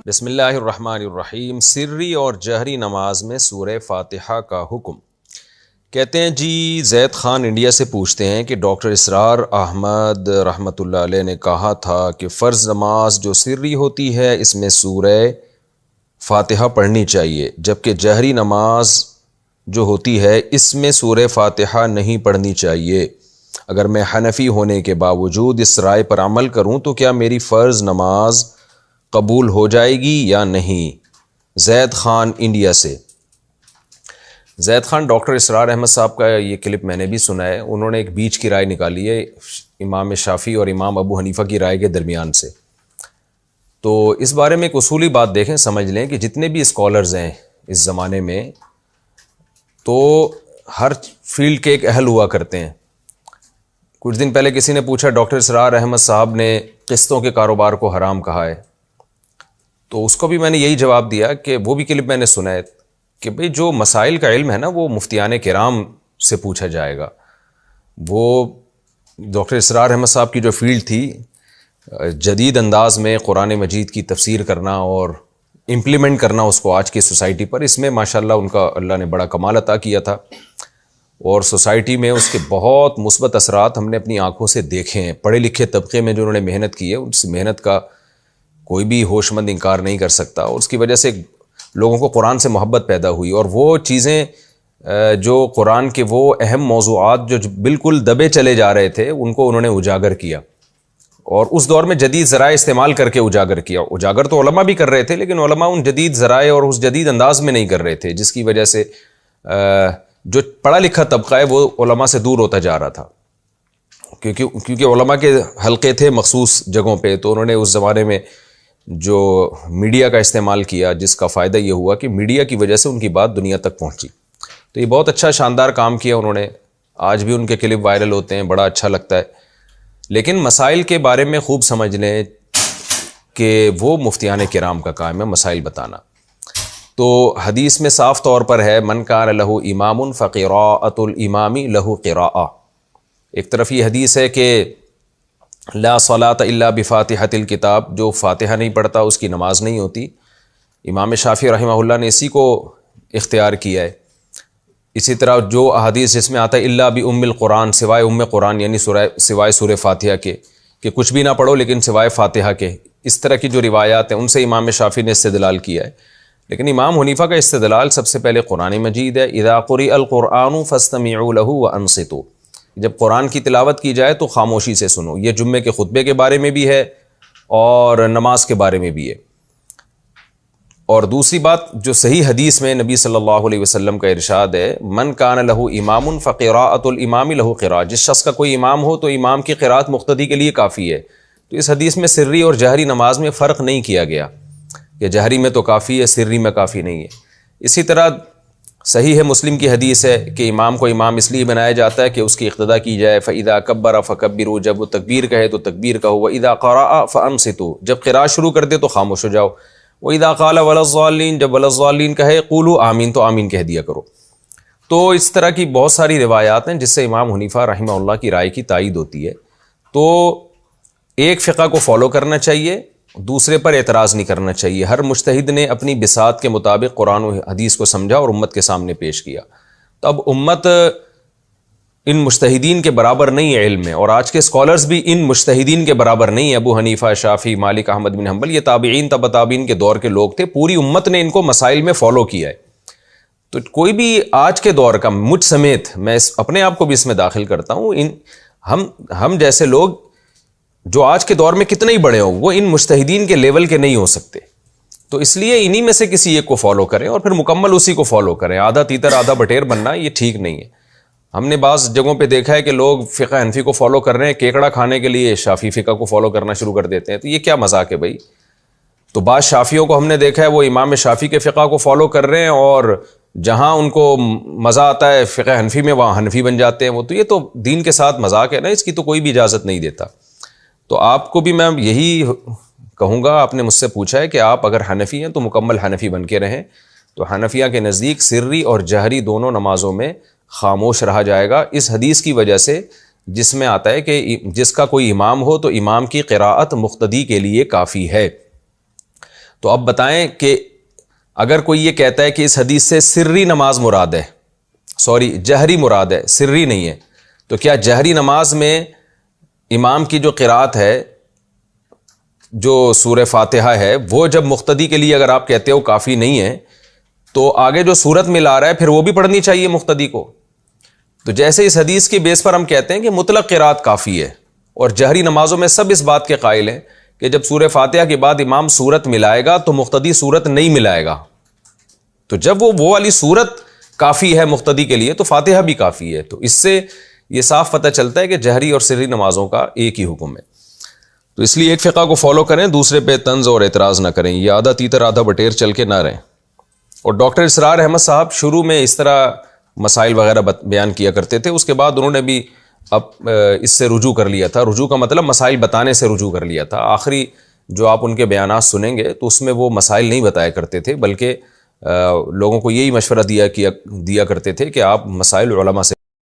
बिस्मिल्लाहिर्रहमानिर्रहीम। सिर्री और जहरी नमाज में सूरह फातिहा का हुक्म। कहते हैं जी, ज़ैद ख़ान इंडिया से पूछते हैं कि डॉक्टर इसरार अहमद रहमतुल्लाह अलैह ने कहा था कि फ़र्ज़ नमाज जो सिर्री होती है इसमें सूरह फातिहा पढ़नी चाहिए, जबकि जहरी नमाज जो होती है इसमें सूरह फातिहा नहीं पढ़नी चाहिए। अगर मैं हनफ़ी होने के बावजूद इस राय पर अमल करूँ तो क्या मेरी फ़र्ज़ नमाज कबूल हो जाएगी या नहीं? ज़ैद ख़ान इंडिया से। ज़ैद ख़ान, डॉक्टर इसरार अहमद साहब का ये क्लिप मैंने भी सुना है। उन्होंने एक बीच की राय निकाली है इमाम शाफ़ी और इमाम अबू हनीफ़ा की राय के दरमियान से। तो इस बारे में एक उसूली बात देखें, समझ लें कि जितने भी स्कॉलर्स हैं इस ज़माने में, तो हर फील्ड के एक अहल हुआ करते हैं। कुछ दिन पहले किसी ने पूछा डॉक्टर इसरार अहमद साहब ने किस्तों के कारोबार को हराम कहा है, तो उसको भी मैंने यही जवाब दिया कि वो भी क्लिप मैंने सुना है कि भाई जो मसाइल का इल्म है ना, वो मुफ्तियान किराम से पूछा जाएगा। वो डॉक्टर इसरार अहमद साहब की जो फील्ड थी, जदीद अंदाज में कुरान मजीद की तफसीर करना और इम्प्लीमेंट करना उसको आज की सोसाइटी पर, इसमें माशाल्लाह उनका अल्लाह ने बड़ा कमाल अता किया था और सोसाइटी में उसके बहुत मुस्बत असरात हमने अपनी आंखों से देखे हैं। पढ़े लिखे तबके में जो उन्होंने मेहनत की है, उस मेहनत का कोई भी होशमंद इनकार नहीं कर सकता और उसकी वजह से लोगों को कुरान से मोहब्बत पैदा हुई और वो चीज़ें जो कुरान के वो अहम मौज़ूआत जो बिल्कुल दबे चले जा रहे थे, उनको उन्होंने उजागर किया और उस दौर में जदीद ज़राए इस्तेमाल करके उजागर किया। उजागर तो उलमा भी कर रहे थे, लेकिन उलमा उन जदीद ज़राए और उस जदीद अंदाज में नहीं कर रहे थे, जिसकी वजह से जो पढ़ा लिखा तबका है वो उलमा से दूर होता जा रहा था। क्योंकि उलमा के हल्के थे मखसूस जगहों पे, तो उन्होंने उस ज़माने में जो मीडिया का इस्तेमाल किया, जिसका फ़ायदा ये हुआ कि मीडिया की वजह से उनकी बात दुनिया तक पहुंची। तो ये बहुत अच्छा शानदार काम किया उन्होंने। आज भी उनके क्लिप वायरल होते हैं, बड़ा अच्छा लगता है। लेकिन मसाइल के बारे में खूब समझ लें कि वो मुफ्तियान किराम का काम है मसाइल बताना। तो हदीस में साफ़ तौर पर है, मन कान लहू इमामुन फ़क़िराअतुल इमामी लहू क़िराअह। एक तरफ ये हदीस है कि ला सलात इल्ला बिफ़ातिहतिल किताब, जो फ़ातिहा नहीं पढ़ता उसकी नमाज नहीं होती। इमाम शाफ़ी रहमहुल्लाह ने इसी को इख्तियार किया है। इसी तरह जो अहादीस जिसमें आता है इल्ला बि उम्मिल कुरान, सिवाय उम्म कुरान यानी सिवाय सूरह फातिहा के, कि कुछ भी ना पढ़ो लेकिन सिवाय फातिहा के, इस तरह की जो रिवायात हैं उनसे इमाम शाफ़ी ने इस्तिदलाल किया है। लेकिन इमाम हनीफ़ा का इस्तिदलाल सबसे पहले कुरान मजीद है। इज़ा क़ुरिअल क़ुरआनु फ़स्तमिऊ लहू व अंसितू, जब कुरान की तिलावत की जाए तो खामोशी से सुनो। ये जुम्मे के खुतबे के बारे में भी है और नमाज के बारे में भी है। और दूसरी बात, जो सही हदीस में नबी सल्लल्लाहु अलैहि वसल्लम का इरशाद है, मन कान लहू इमामुन फ़क़िराअतुल इमामी लहू क़िराअह, जिस शख्स का कोई इमाम हो तो इमाम की क़िराअत मुक़्तदी के लिए काफ़ी है। तो इस हदीस में सिर्री और जहरी नमाज में फ़र्क नहीं किया गया कि जहरी में तो काफ़ी है, सिर्री में काफ़ी नहीं है। इसी तरह सही है, मुस्लिम की हदीस है कि इमाम को इमाम इसलिए बनाया जाता है कि उसकी इक़्तिदा की जाए। फ़इज़ा कब्बरा फ़कब्बिरू, जब वो तकबीर कहे तो तकबीर कहो। वइज़ा क़रअ फ़अंसितू, जब क़िराअत शुरू कर दे तो खामोश हो जाओ। वइज़ा क़ाल वलज़्ज़ालीन, जब वलज़्ज़ालीन कहे क़ूलू आमीन, तो आमीन कह दिया करो। तो इस तरह की बहुत सारी रिवायात हैं जिससे इमाम हनीफ़ा रहमहुल्लाह की राय की तायीद होती है। तो एक फ़िक़्ह को फ़ॉलो करना चाहिए, दूसरे पर एतराज़ नहीं करना चाहिए। हर मुज्तहिद ने अपनी बिसात के मुताबिक कुरान और हदीस को समझा और उम्मत के सामने पेश किया। तो अब उम्मत इन मुज्तहिदीन के बराबर नहीं है इल्म में, और आज के स्कॉलर्स भी इन मुज्तहिदीन के बराबर नहीं है। अबू हनीफ़ा, शाफ़ी, मालिक, अहमद बिन हम्बल, ये ताबीईन तबा ताबीन के दौर के लोग थे। पूरी उम्मत ने इनको मसाइल में फ़ॉलो किया है। तो कोई भी आज के दौर का, मुझ समेत, मैं अपने आप को भी इसमें दाखिल करता हूँ, हम जैसे लोग जो आज के दौर में कितने ही बड़े हों, वो इन मुज्तहिदीन के लेवल के नहीं हो सकते। तो इसलिए इन्हीं में से किसी एक को फॉलो करें और फिर मुकम्मल उसी को फॉलो करें। आधा तीतर आधा बटेर बनना ये ठीक नहीं है। हमने बाज़ जगहों पे देखा है कि लोग फ़िक़्ह हनफ़ी को फॉलो कर रहे हैं, केकड़ा खाने के लिए शाफ़ी फ़िक़्ह को फॉलो करना शुरू कर देते हैं। तो ये क्या मजाक है भाई? तो बाज़ शाफ़ियों को हमने देखा है वो इमाम शाफ़ी के फ़िक़्ह को फॉलो कर रहे हैं और जहाँ उनको मज़ा आता है फ़िक़्ह हनफ़ी में, वहाँ हनफ़ी बन जाते हैं वो। तो ये तो दीन के साथ मजाक है ना, इसकी तो कोई भी इजाज़त नहीं देता। तो आपको भी मैं यही कहूँगा, आपने मुझसे पूछा है कि आप अगर हनफ़ी हैं तो मुकम्मल हनफ़ी बन के रहें। तो हनफिया के नज़दीक सिर्री और जहरी दोनों नमाज़ों में खामोश रहा जाएगा, इस हदीस की वजह से जिसमें आता है कि जिसका कोई इमाम हो तो इमाम की क़िराअत मुक़्तदी के लिए काफ़ी है। तो अब बताएं कि अगर कोई ये कहता है कि इस हदीस से सिर्री नमाज मुराद है, सॉरी जहरी मुराद है, सिर्री नहीं है, तो क्या जहरी नमाज में इमाम की जो क़िरात है, जो सूरह फातिहा है, वो जब मुख्तदी के लिए अगर आप कहते हो काफ़ी नहीं है, तो आगे जो सूरत में ला रहा है फिर वो भी पढ़नी चाहिए मुख्तदी को। तो जैसे इस हदीस के बेस पर हम कहते हैं कि मुतलक क़िरात काफ़ी है, और जहरी नमाजों में सब इस बात के कायल हैं कि जब सूरह फातिहा के बाद इमाम सूरत मिलाएगा तो मुख्तदी सूरत नहीं मिलाएगा। तो जब वो वाली सूरत काफ़ी है मुख्तदी के लिए तो फातिहा भी काफ़ी है। तो इससे ये साफ पता चलता है कि जहरी और सिर्री नमाजों का एक ही हुक्म है। तो इसलिए एक फ़िक़ा को फॉलो करें, दूसरे पे तंज़ और एतराज़ ना करें, ये आधा तीतर आधा बटेर चल के ना रहें। और डॉक्टर इसरार अहमद साहब शुरू में इस तरह मसाइल वगैरह बयान किया करते थे, उसके बाद उन्होंने भी अब इससे रुजू कर लिया था। रुजू का मतलब मसाइल बताने से रुजू कर लिया था। आखिरी जो आप उनके बयानात सुनेंगे तो उसमें वो मसाइल नहीं बताया करते थे, बल्कि लोगों को यही मशवरा दिया करते थे कि आप मसाइल उलमा से